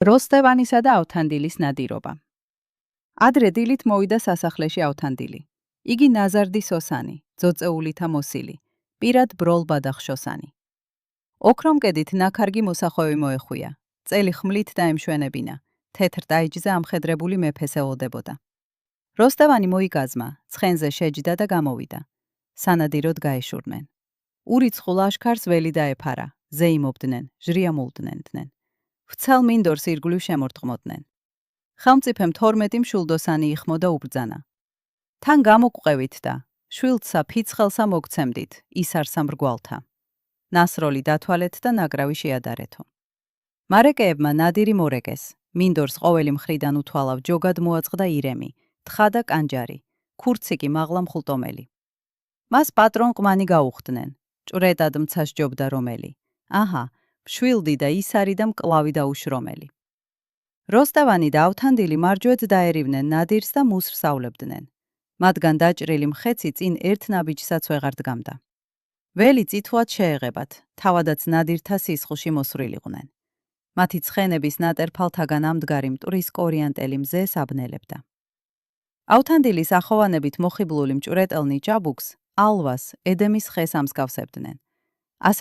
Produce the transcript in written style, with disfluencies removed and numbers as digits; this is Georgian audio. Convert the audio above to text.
როსტევანისა და ავთანდილის ნადირობა. ადრე დილით მოვიდა სასახლეში ავთანდილი. იგი ნაზარდის ოსანი, ძოწეულითა მოსილი, პირად ბროლ ბადახშოსანი. ოქრომკედით ნაქარგი მოსახვევი მოეხვია, წელი ხმლით დაემშვენებინა, თეთრ ტაიჯზე ამხედრებული მეფეს ეყოდებოდა. როსტევანი მოიგაზმა, ცხენზე შეჯდა და გამოვიდა. სანადიროდ გაეშურნენ. ურიცხულ აშქარს ველი დაეფარა, ზეიმობდნენ, ჟრიამულდნენდნენ. ვცელ მინდორს ირგვლივ შემორტყმოდნენ. ხელმწიფემ 12 მშულდოსანი იხმო და უბრძანა. თან გამოგვყევით და შვილთსა ფიცხელსა მოგცემდით, ისარსა მრგვალთა. ნასროლი დათვალეთ და ნაგრავი შეადარეთო. მარეკეებმა ნადირი მორეკეს, მინდორს ყოველი მხრიდან უთვალავ ჯოგად მოაწყდა ირემი, თხა და კანჯარი, ქურცი კი მაღლა მხულტომელი. მას პატრონ ყმანი გაუხდნენ, ჭვრეტად მცა სჯობდა რომელი. აჰა, მშვილდი და ისარი და მკლავი დაუშრომელი. როსტევანი და ავთანდილი მარჯვედ დაერივნენ ნადირს და მუსრს ავლებდნენ. მათგან დაჭრილი მხეცი წინ ერთ ნაბიჯსაც ვეღარ დგამდა. ველი წითვად შეეღებათ, თავადაც ნადირთა სისხლში მოსვრილიყვნენ. მათი ცხენების ნატერფალთაგან ამდგარი მტვრის კორიანტელი მზეს აბნელებდა. ავთანდილის ახოვანებით მოხიბლული მჭვრეტელნი ჭაბუკს, ალვას, ედემის ხეს ამსგავსებდნენ. ასე